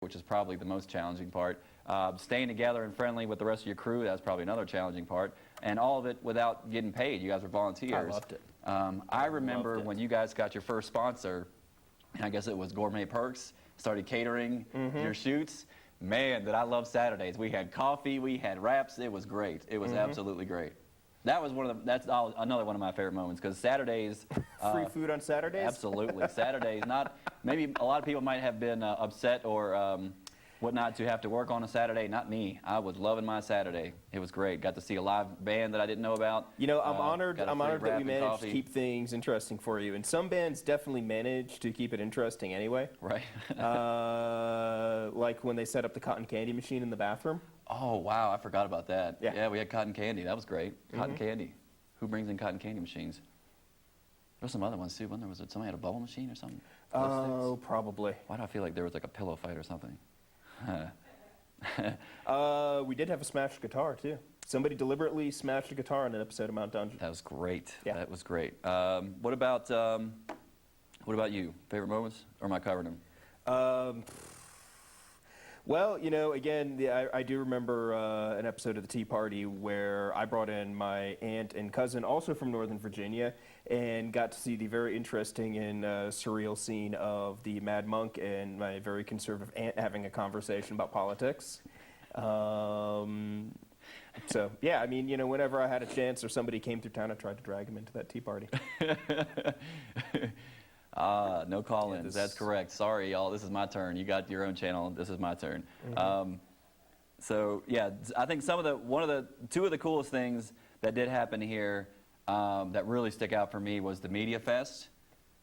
which is probably the most challenging part. Staying together and friendly with the rest of your crew, that's probably another challenging part. And all of it without getting paid. You guys were volunteers. I loved it. I remember when you guys got your first sponsor, I guess it was Gourmet Perks, started catering your shoots. Man, did I love Saturdays. We had coffee, we had wraps. It was great. It was absolutely great. That was another one of my favorite moments, because Saturdays. Free food on Saturdays? Absolutely. Saturdays, maybe a lot of people might have been upset or whatnot to have to work on a Saturday. Not me. I was loving my Saturday. It was great. Got to see a live band that I didn't know about. You know, I'm honored that we managed to keep things interesting for you. And some bands definitely manage to keep it interesting anyway. Right. Like when they set up the cotton candy machine in the bathroom. Oh, wow. I forgot about that. Yeah, we had cotton candy. That was great. Cotton candy. Who brings in cotton candy machines? There were some other ones, too. Wasn't there? Somebody had a bubble machine or something? Oh, probably. Why do I feel like there was like a pillow fight or something? We did have a smashed guitar, too. Somebody deliberately smashed a guitar in an episode of Mount Dungeon. That was great. Yeah. That was great. What about you? Favorite moments? Or am I covering them? Well, you know, again, I do remember an episode of the Tea Party where I brought in my aunt and cousin, also from Northern Virginia, and got to see the very interesting and surreal scene of the Mad Monk and my very conservative aunt having a conversation about politics. So, yeah, I mean, you know, whenever I had a chance or somebody came through town, I tried to drag them into that Tea Party. No call-ins. That's correct. Sorry, y'all. This is my turn. You got your own channel. This is my turn. So yeah, I think two of the coolest things that did happen here that really stick out for me was the Media Fest.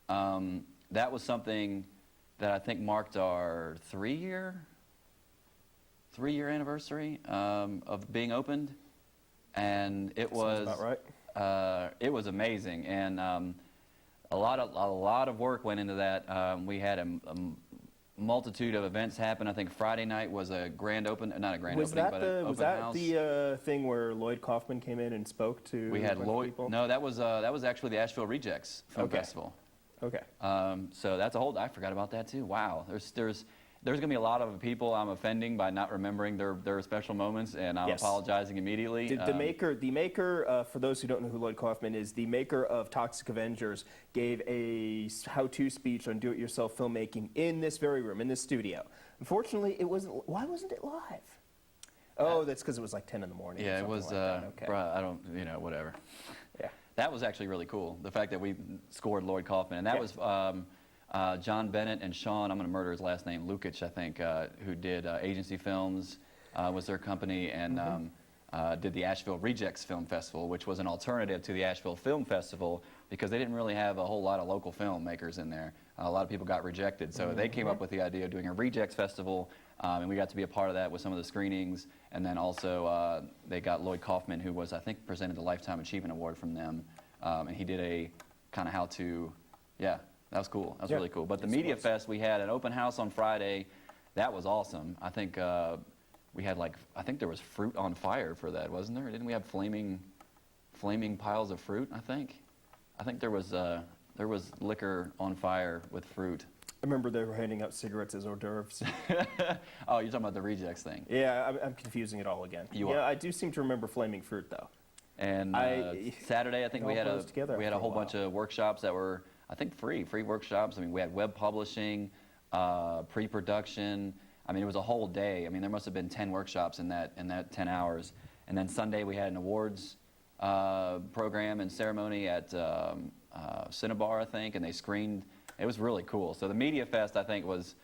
That was something that I think marked our three-year anniversary of being opened, and it was about right. It was amazing, and a lot of work went into that. We had a multitude of events happen. I think Friday night was a grand open, not a grand opening, but an open house. Was that the thing where Lloyd Kaufman came in and spoke to? We had Lloyd. People? No, that was actually the Asheville Rejects Film Festival. Okay. So that's a whole. I forgot about that too. Wow. There's going to be a lot of people I'm offending by not remembering their special moments, and I'm apologizing immediately. The maker, for those who don't know who Lloyd Kaufman is, the maker of Toxic Avengers, gave a how-to speech on do-it-yourself filmmaking in this very room, in this studio. Unfortunately, it wasn't. Why wasn't it live? Oh, that's because it was like 10 in the morning. Yeah, it was. Like okay. I don't. Whatever. Yeah. That was actually really cool. The fact that we scored Lloyd Kaufman, and that was. John Bennett and Sean, I'm going to murder his last name, Lukic, I think, who did Agency Films, was their company, and did the Asheville Rejects Film Festival, which was an alternative to the Asheville Film Festival because they didn't really have a whole lot of local filmmakers in there. A lot of people got rejected, so they came up with the idea of doing a Rejects Festival, and we got to be a part of that with some of the screenings, and then also they got Lloyd Kaufman, who was, I think, presented the Lifetime Achievement Award from them, and he did a kind of how-to, that was cool. That was really cool. But the Media Fest, we had an open house on Friday. That was awesome. I think we had I think there was fruit on fire for that, wasn't there? Didn't we have flaming piles of fruit? I think there was liquor on fire with fruit. I remember they were handing out cigarettes as hors d'oeuvres. Oh, you're talking about the Rejects thing. Yeah, I'm confusing it all again. You are. Yeah, I do seem to remember flaming fruit though. And Saturday, I think we had a whole bunch of workshops that were, I think, free workshops. I mean, we had web publishing, pre-production. I mean, it was a whole day. I mean, there must have been 10 workshops in that 10 hours. And then Sunday we had an awards program and ceremony at Cinnabar, I think, and they screened. It was really cool. So the Media Fest, I think, was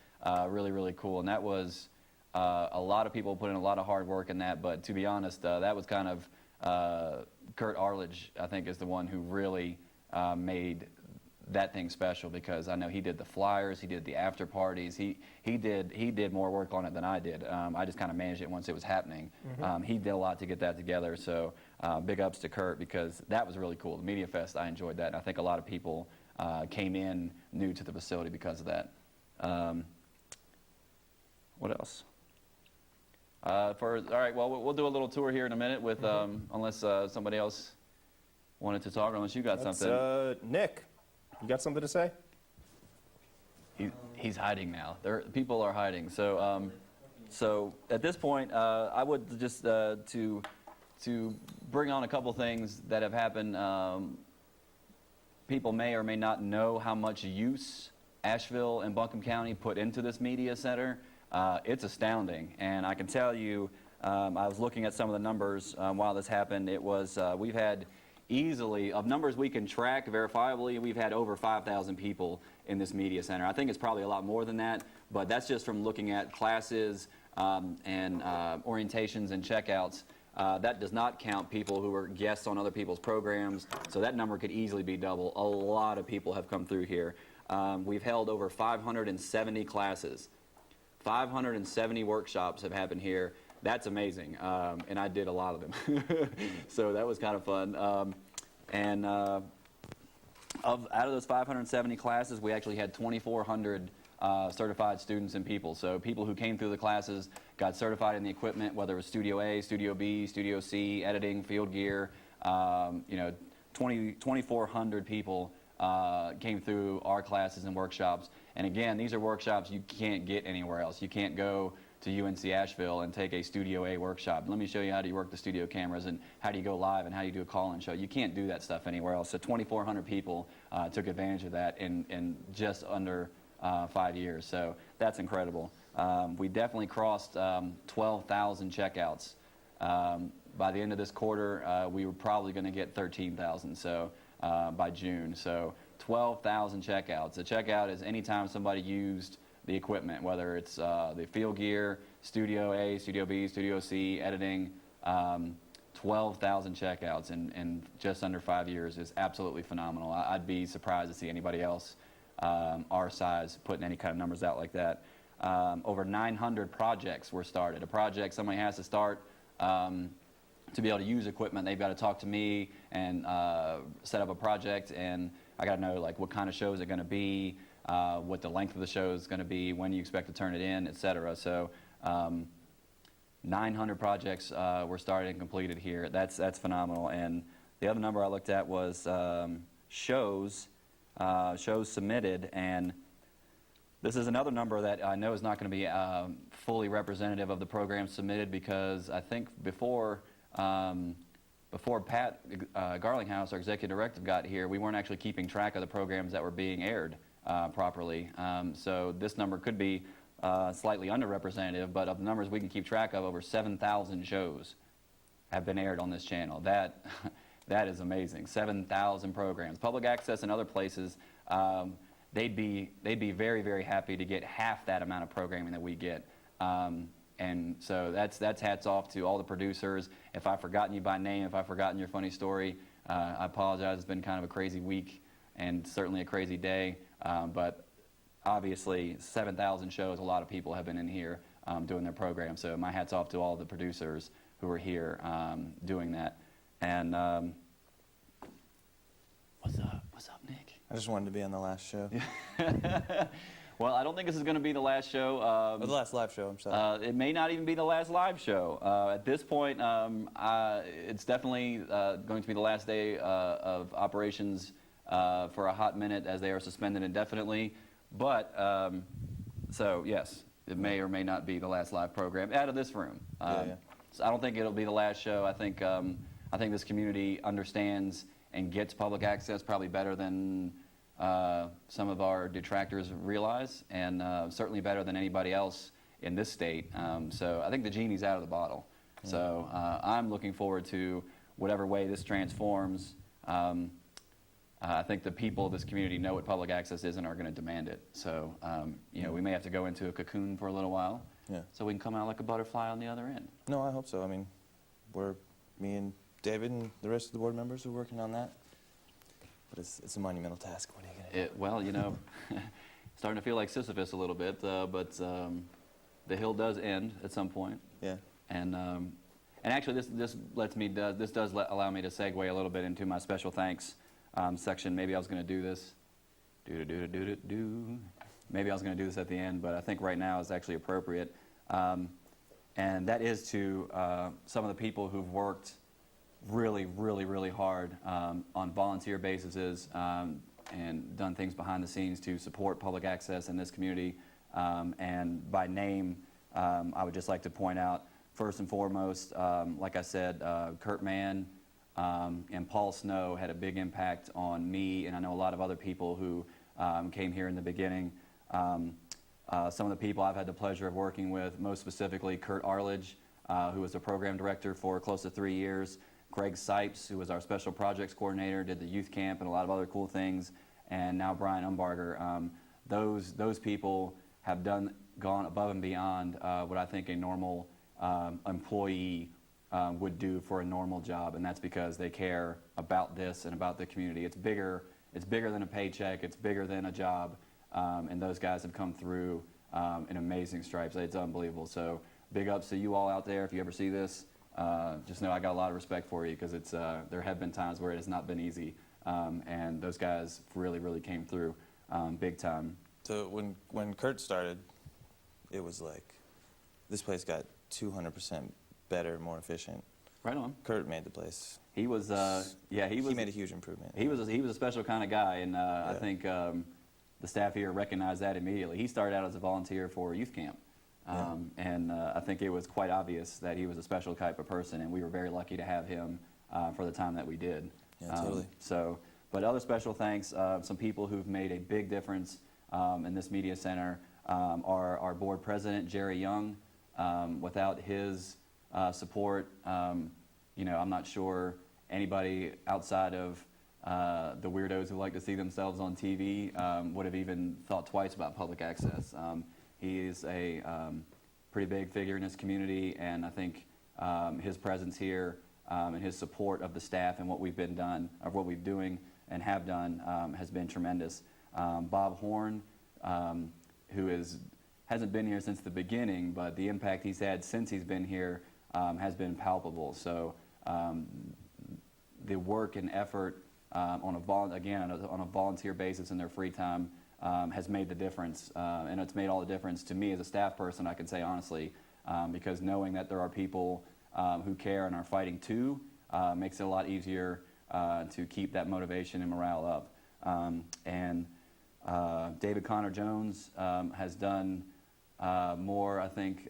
really, really cool. And that was a lot of people put in a lot of hard work in that. But to be honest, that was kind of Kurt Arledge, I think, is the one who really made that thing special, because I know he did the flyers, he did the after parties, he did more work on it than I did. I just kind of managed it once it was happening. He did a lot to get that together, so big ups to Kurt, because that was really cool. The Media Fest, I enjoyed that, and I think a lot of people came in new to the facility because of that. What else? All right, well, we'll do a little tour here in a minute with, unless somebody else wanted to talk, or unless you got something. Nick. You got something to say? He's hiding now. People are hiding. So at this point, I would just to bring on a couple things that have happened. People may or may not know how much use Asheville and Buncombe County put into this media center. It's astounding, and I can tell you, I was looking at some of the numbers while this happened. It was we've had easily, of numbers we can track verifiably, we've had over 5,000 people in this media center. I think it's probably a lot more than that, but that's just from looking at classes and orientations and checkouts. That does not count people who are guests on other people's programs, so that number could easily be double. A lot of people have come through here. We've held over 570 classes. 570 workshops have happened here. That's amazing, and I did a lot of them. So that was kind of fun. Out of those 570 classes, we actually had 2,400 certified students and people. So people who came through the classes got certified in the equipment, whether it was Studio A, Studio B, Studio C, editing, field gear. 2,400 people came through our classes and workshops. And again, these are workshops you can't get anywhere else. You can't go to UNC Asheville and take a Studio A workshop. Let me show you how do you work the studio cameras and how do you go live and how do you do a call-in show. You can't do that stuff anywhere else. So 2,400 people took advantage of that in just under 5 years. So that's incredible. We definitely crossed 12,000 checkouts. By the end of this quarter, we were probably going to get 13,000. So by June. So 12,000 checkouts. A checkout is anytime somebody used the equipment, whether it's the field gear, Studio A, Studio B, Studio C, editing. 12,000 checkouts in just under 5 years is absolutely phenomenal. I'd be surprised to see anybody else our size putting any kind of numbers out like that. Over 900 projects were started. A project somebody has to start to be able to use equipment. They've got to talk to me and set up a project, and I got to know like what kind of show is it going to be, what the length of the show is going to be, when you expect to turn it in, etc. So 900 projects were started and completed here. That's phenomenal. And the other number I looked at was shows submitted, and this is another number that I know is not going to be fully representative of the programs submitted, because I think before Pat Garlinghouse, our executive director, got here, we weren't actually keeping track of the programs that were being aired properly. So this number could be slightly underrepresentative, but of the numbers we can keep track of, over 7,000 shows have been aired on this channel. That is amazing. 7,000 programs. Public access and other places, they'd be very, very happy to get half that amount of programming that we get. And so that's hats off to all the producers. If I've forgotten you by name, if I've forgotten your funny story, I apologize. It's been kind of a crazy week and certainly a crazy day. But obviously, 7,000 shows, a lot of people have been in here doing their program. So my hat's off to all the producers who are here doing that. And what's up, Nick? I just wanted to be on the last show. Well, I don't think this is going to be the last show. Or the last live show, I'm sorry. It may not even be the last live show. At this point, it's definitely going to be the last day of operations for a hot minute, as they are suspended indefinitely. But, so yes, it may or may not be the last live program out of this room. So I don't think it'll be the last show. I think this community understands and gets public access probably better than some of our detractors realize, and certainly better than anybody else in this state. So I think the genie's out of the bottle. Yeah. So I'm looking forward to whatever way this transforms. I think the people of this community know what public access is and are going to demand it. So we may have to go into a cocoon for a little while, so we can come out like a butterfly on the other end. No, I hope so. I mean, me and David and the rest of the board members are working on that. But it's a monumental task. What are you going to do? Well, starting to feel like Sisyphus a little bit, but the hill does end at some point. Yeah. And actually, this does allow me to segue a little bit into my special thanks section. Maybe I was going to do this. Maybe I was going to do this at the end, but I think right now is actually appropriate. And that is to some of the people who've worked really, really, really hard on volunteer bases and done things behind the scenes to support public access in this community. And by name, I would just like to point out, first and foremost, like I said, Kurt Mann and Paul Snow had a big impact on me, and I know a lot of other people who came here in the beginning. Some of the people I've had the pleasure of working with, most specifically Kurt Arledge, who was the program director for close to 3 years, Greg Sipes, who was our special projects coordinator, did the youth camp and a lot of other cool things, and now Brian Umbarger. Those people have gone above and beyond what I think a normal employee would do for a normal job, and that's because they care about this and about the community. It's bigger than a paycheck, it's bigger than a job, and those guys have come through in amazing stripes. It's unbelievable. So big ups to you all out there. If you ever see this, just know I got a lot of respect for you, because there have been times where it has not been easy, and those guys really came through big time. So when Kurt started, it was like, this place got 200% better, more efficient. Right on. Kurt made the place. He was, he made a huge improvement. He was a special kind of guy, and I think the staff here recognized that immediately. He started out as a volunteer for youth camp, and I think it was quite obvious that he was a special type of person, and we were very lucky to have him for the time that we did. Yeah, totally. But other special thanks, some people who've made a big difference in this media center are our board president, Jerry Young. Without his support, I'm not sure anybody outside of the weirdos who like to see themselves on TV would have even thought twice about public access. He is a pretty big figure in his community, and I think his presence here and his support of the staff and what we've doing and have done has been tremendous. Bob Horn, who hasn't been here since the beginning, but the impact he's had since he's been here has been palpable. So the work and effort on a volunteer basis in their free time has made the difference, and it's made all the difference to me as a staff person, I can say honestly, because knowing that there are people who care and are fighting too makes it a lot easier to keep that motivation and morale up. David Connor Jones has done more, I think,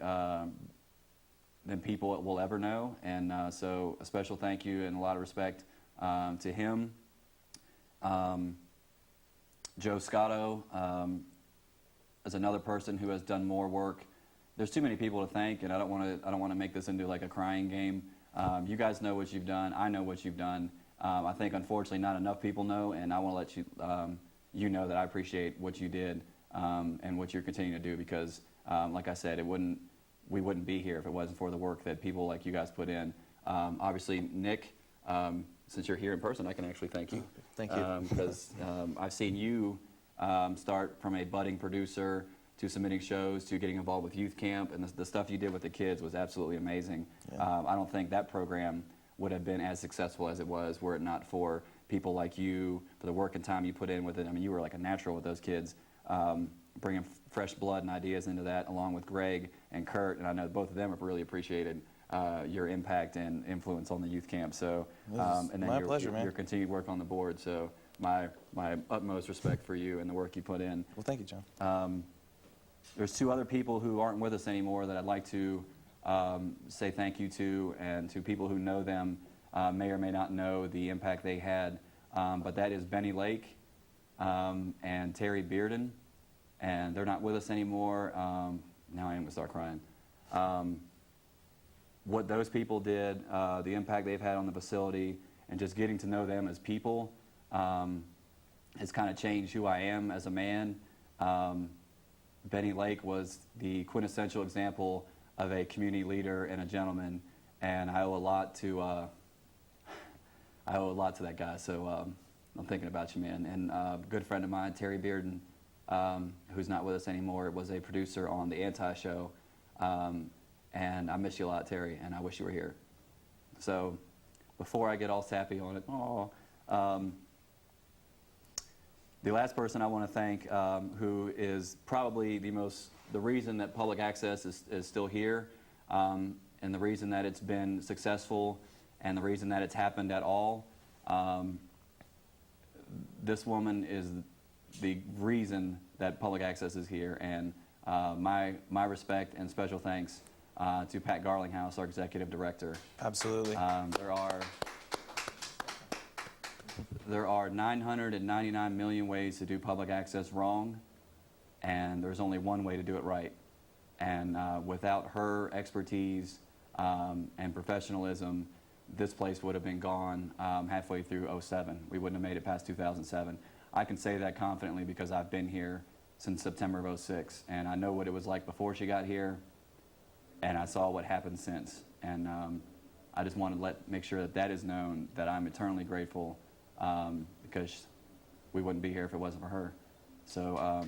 than people will ever know, and so a special thank you and a lot of respect to him. Joe Scotto is another person who has done more work. There's too many people to thank, and I don't want to make this into like a crying game. You guys know what you've done. I know what you've done. I think unfortunately not enough people know, and I want to let you know that I appreciate what you did and what you're continuing to do, because like I said, we wouldn't be here if it wasn't for the work that people like you guys put in. Obviously, Nick, since you're here in person, I can actually thank you. Thank you. Because I've seen you start from a budding producer to submitting shows to getting involved with youth camp, and the stuff you did with the kids was absolutely amazing. Yeah. I don't think that program would have been as successful as it was were it not for people like you, for the work and time you put in with it. I mean, you were like a natural with those kids, bringing fresh blood and ideas into that, along with Greg and Kurt, and I know both of them have really appreciated your impact and influence on the youth camp. So, and then your continued work on the board. So, my utmost respect for you and the work you put in. Well, thank you, John. There's two other people who aren't with us anymore that I'd like to say thank you to, and to people who know them may or may not know the impact they had. But that is Benny Lake and Terry Bearden, and they're not with us anymore. Now I am going to start crying. What those people did, the impact they've had on the facility, and just getting to know them as people has kind of changed who I am as a man. Benny Lake was the quintessential example of a community leader and a gentleman, and I owe a lot to that guy. So I'm thinking about you, man. And a good friend of mine, Terry Bearden, who's not with us anymore, was a producer on the Anti-Show, and I miss you a lot, Terry, and I wish you were here. So before I get all sappy on it, the last person I want to thank, who is probably the reason that public access is still here, and the reason that it's been successful, and the reason that it's happened at all. this woman is the reason that public access is here, and my respect and special thanks to Pat Garlinghouse, our executive director. Absolutely. There are 999 million ways to do public access wrong, and there's only one way to do it right. And without her expertise and professionalism, this place would have been gone halfway through '07. We wouldn't have made it past 2007. I can say that confidently because I've been here since September of '06, and I know what it was like before she got here, and I saw what happened since. And I just want to make sure that that is known, that I'm eternally grateful because we wouldn't be here if it wasn't for her. So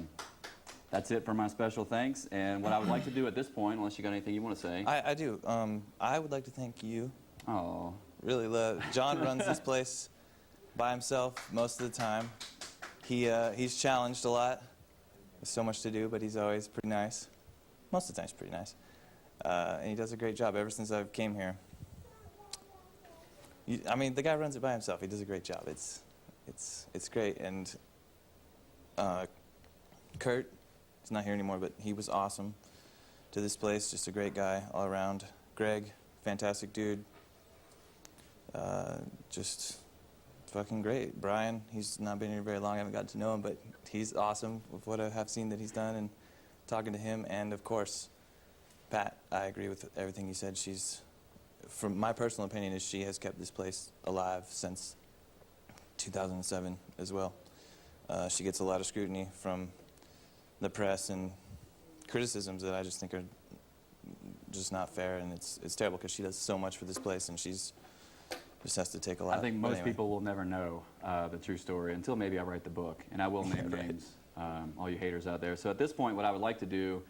that's it for my special thanks. And what I would like to do at this point, unless you got anything you want to say. I do. I would like to thank you. Oh. Really love. John runs this place by himself most of the time. He's challenged a lot. There's so much to do, but he's always pretty nice. Most of the time, he's pretty nice. And he does a great job ever since I came here. I mean, the guy runs it by himself. He does a great job. It's great. And Kurt, he's not here anymore, but he was awesome to this place. Just a great guy all around. Greg, fantastic dude. Just fucking great. Brian, he's not been here very long. I haven't gotten to know him, but he's awesome with what I have seen that he's done and talking to him. And, of course, Pat, I agree with everything you said. She's, from my personal opinion, is she has kept this place alive since 2007 as well. She gets a lot of scrutiny from the press and criticisms that I just think are just not fair, and it's terrible because she does so much for this place, and she's just has to take a lot. I think most people will never know the true story until maybe I write the book, and I will name Right. names, all you haters out there. So at this point, what I would like to do,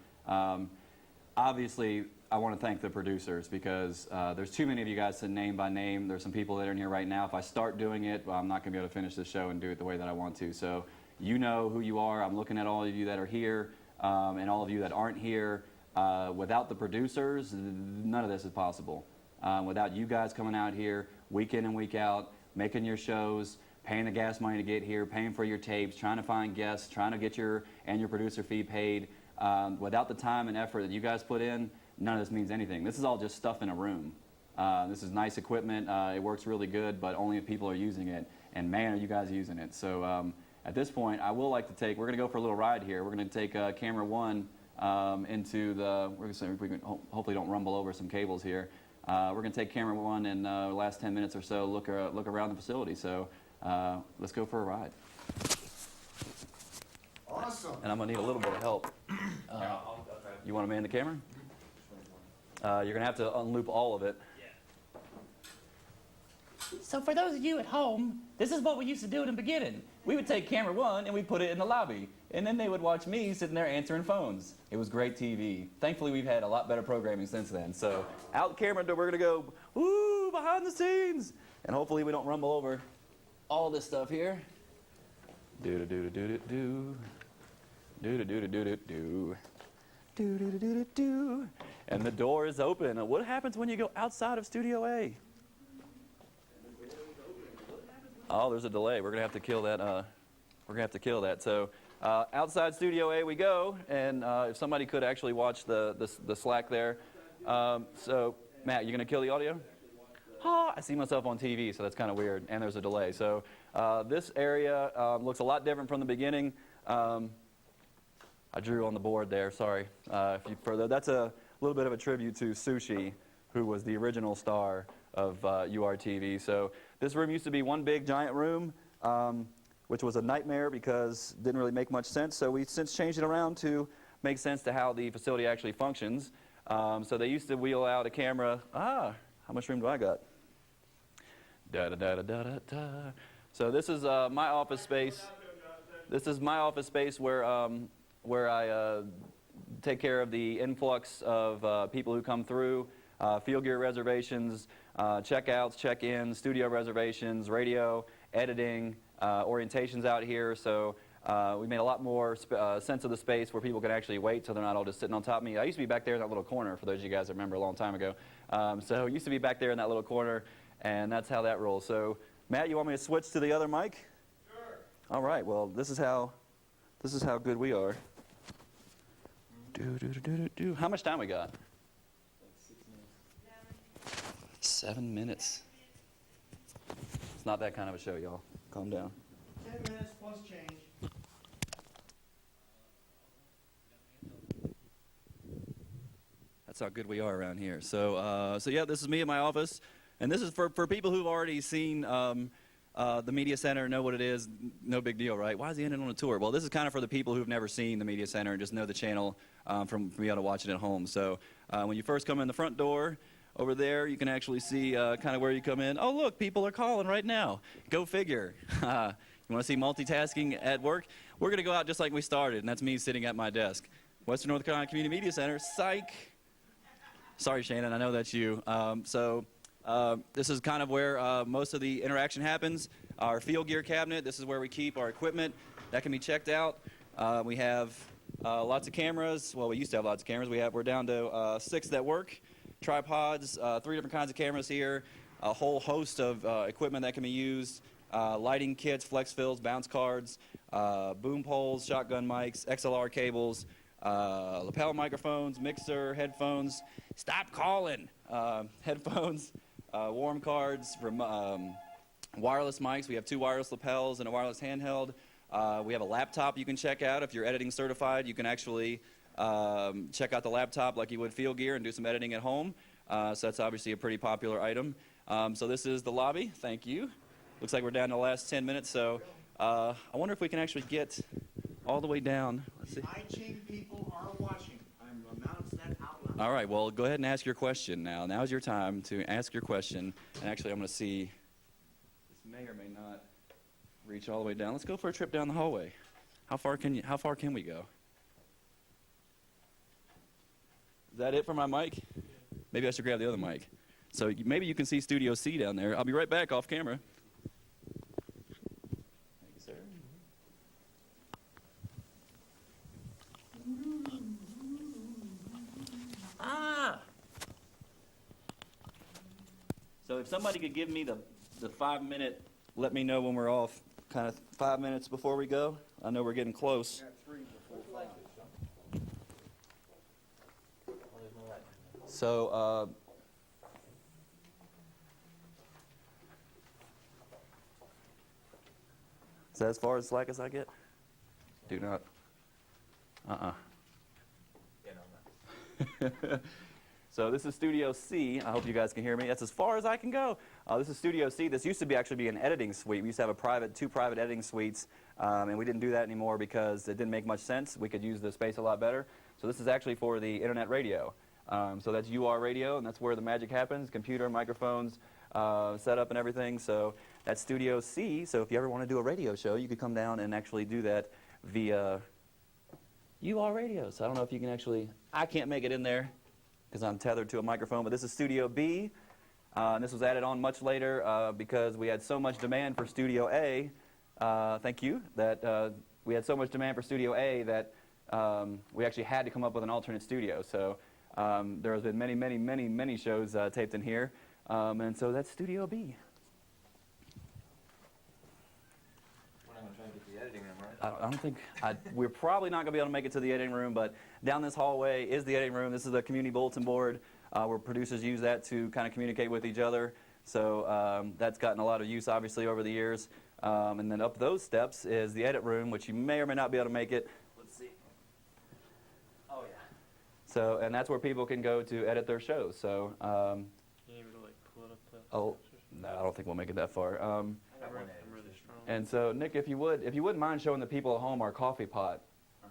obviously, I want to thank the producers because there's too many of you guys to name by name. There's some people that are in here right now. If I start doing it, well, I'm not going to be able to finish the show and do it the way that I want to. So you know who you are. I'm looking at all of you that are here and all of you that aren't here. Without the producers, none of this is possible. Without you guys coming out here week in and week out, making your shows, paying the gas money to get here, paying for your tapes, trying to find guests, trying to get your annual producer fee paid. Without the time and effort that you guys put in, none of this means anything. This is all just stuff in a room. This is nice equipment. It works really good, but only if people are using it. And man, are you guys using it. So at this point, I will like to take, we're going to go for a little ride here. We're going to take camera one into the, we're going to see if we can hopefully don't rumble over some cables here. We're going to take camera one and the last 10 minutes or so look around the facility. So let's go for a ride. Awesome. And I'm going to need a little bit of help. You want to man the camera? You're going to have to unloop all of it. So for those of you at home, this is what we used to do in the beginning. We would take camera one and we'd put it in the lobby. And then they would watch me sitting there answering phones. It was great TV. Thankfully, we've had a lot better programming since then. So out camera, we're going to go, woo, behind the scenes. And hopefully we don't rumble over all this stuff here. Do-do-do-do-do-do. Do-do-do-do-do-do. Do-do-do-do-do. And the door is open. What happens when you go outside of Studio A? Oh, there's a delay. We're gonna have to kill that. We're gonna have to kill that. So outside Studio A we go. And if somebody could actually watch the Slack there. So Matt, you gonna kill the audio? Oh, I see myself on TV, so that's kind of weird. And there's a delay. So this area looks a lot different from the beginning. I drew on the board there, sorry. If you further, that's a little bit of a tribute to Sushi, who was the original star of URTV. So this room used to be one big giant room, which was a nightmare because it didn't really make much sense. So we've since changed it around to make sense to how the facility actually functions. So they used to wheel out a camera. How much room do I got? Da-da-da-da-da-da. So this is my office space. This is my office space where I take care of the influx of people who come through, field gear reservations, checkouts, check-ins, studio reservations, radio, editing, orientations out here. So we made a lot more sense of the space where people can actually wait so they're not all just sitting on top of me. I used to be back there in that little corner, for those of you guys that remember a long time ago. So I used to be back there in that little corner, and that's how that rolls. So Matt, you want me to switch to the other mic? Sure. All right. Well, this is how good we are. How much time we got? Like 6 minutes. 7 minutes. It's not that kind of a show, y'all. Calm down. 10 minutes plus change. That's how good we are around here. So yeah, this is me in my office, and this is for people who've already seen the media center, know what it is. No big deal, right? Why is he in it on a tour? Well, this is kind of for the people who've never seen the media center and just know the channel from being able to watch it at home. So when you first come in the front door, over there, you can actually see kind of where you come in. Oh, look, people are calling right now. Go figure. You want to see multitasking at work? We're going to go out just like we started, and that's me sitting at my desk. Western North Carolina Community Media Center, psych. Sorry, Shannon, I know that's you. This is kind of where most of the interaction happens. Our field gear cabinet, this is where we keep our equipment. That can be checked out. We have lots of cameras. Well, we used to have lots of cameras. We're down to 6 that work. Tripods, 3 different kinds of cameras here, a whole host of equipment that can be used, lighting kits, flex fills, bounce cards, boom poles, shotgun mics, XLR cables, lapel microphones, mixer, headphones, stop calling, headphones, warm cards, wireless mics. We have 2 wireless lapels and a wireless handheld. We have a laptop you can check out. If you're editing certified, you can actually check out the laptop like you would field gear and do some editing at home. So that's obviously a pretty popular item. So this is the lobby. Thank you. Looks like we're down to the last 10 minutes. So I wonder if we can actually get all the way down. Let's see. I-Chain people are watching. I'm announcing that out loud. All right. Well, go ahead and ask your question now. Now's your time to ask your question. And actually, I'm going to see. This may or may not reach all the way down. Let's go for a trip down the hallway. How far can we go? Is that it for my mic? Maybe I should grab the other mic. So maybe you can see Studio C down there. I'll be right back off camera. Thank you, sir. So if somebody could give me the 5-minute, let me know when we're off, kind of 5 minutes before we go. I know we're getting close. So, is that as far as slack as I get? Do not. So this is Studio C. I hope you guys can hear me. That's as far as I can go. This is Studio C. This used to be actually an editing suite. We used to have 2 private editing suites, and we didn't do that anymore because it didn't make much sense. We could use the space a lot better. So this is actually for the internet radio. So that's UR radio, and that's where the magic happens. Computer, microphones, setup, and everything. So that's Studio C. So if you ever want to do a radio show, you could come down and actually do that via UR radio. So I don't know if you can actually. I can't make it in there because I'm tethered to a microphone. But this is Studio B. And this was added on much later because we had so much demand for Studio A. Thank you. That we had so much demand for Studio A that we actually had to come up with an alternate studio. So there has been many shows taped in here. And so that's Studio B. We're not going to try and get the editing room, right? I don't think, we're probably not going to be able to make it to the editing room, but down this hallway is the editing room. This is the community bulletin board where producers use that to kind of communicate with each other. So that's gotten a lot of use, obviously, over the years. And then up those steps is the edit room, which you may or may not be able to make it. Let's see. Oh, yeah. So, and that's where people can go to edit their shows. So, Can you even like pull it up to? oh, no, I don't think we'll make it that far. I'm really strong. And so, Nick, if you wouldn't mind showing the people at home our coffee pot.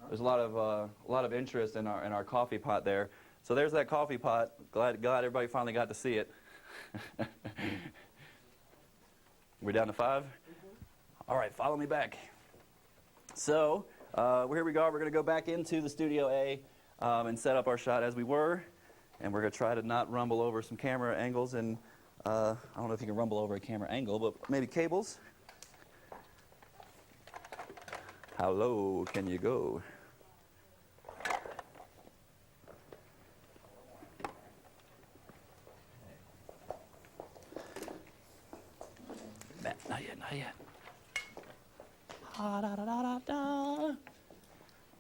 There's a lot of interest in our coffee pot there. So there's that coffee pot. Glad everybody finally got to see it. We're down to 5. All right, follow me back. So here we go. We're going to go back into the Studio A and set up our shot as we were, and we're going to try to not rumble over some camera angles. And I don't know if you can rumble over a camera angle, but maybe cables. How low can you go? Not yet. Da-da-da-da-da.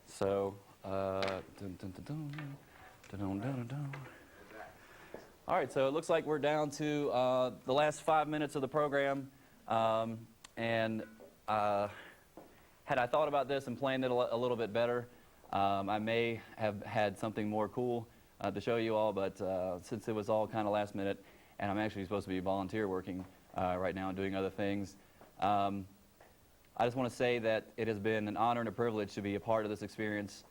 So, dun, dun, dun, dun, dun, dun, dun, dun. All right, so it looks like we're down to the last 5 minutes of the program. And had I thought about this and planned it a little bit better, I may have had something more cool to show you all, but since it was all kind of last minute, and I'm actually supposed to be volunteer working right now and doing other things, I just want to say that it has been an honor and a privilege to be a part of this experience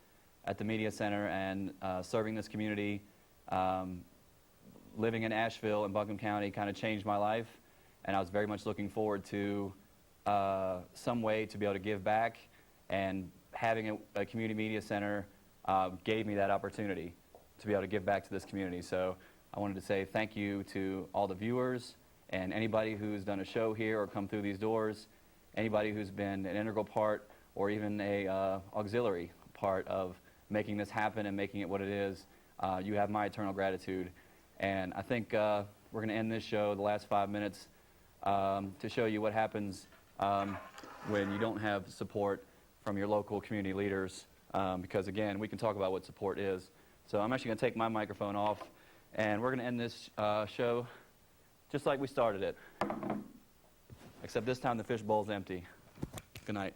at the Media Center and serving this community. Living in Asheville and Buncombe County kind of changed my life, and I was very much looking forward to some way to be able to give back, and having a community media center gave me that opportunity to be able to give back to this community. So I wanted to say thank you to all the viewers and anybody who's done a show here or come through these doors, anybody who's been an integral part or even a auxiliary part of making this happen and making it what it is. You have my eternal gratitude. And I think we're going to end this show, the last 5 minutes, to show you what happens when you don't have support from your local community leaders. Because, again, we can talk about what support is. So I'm actually going to take my microphone off, and we're going to end this show just like we started it. Except this time the fish bowl's empty. Good night.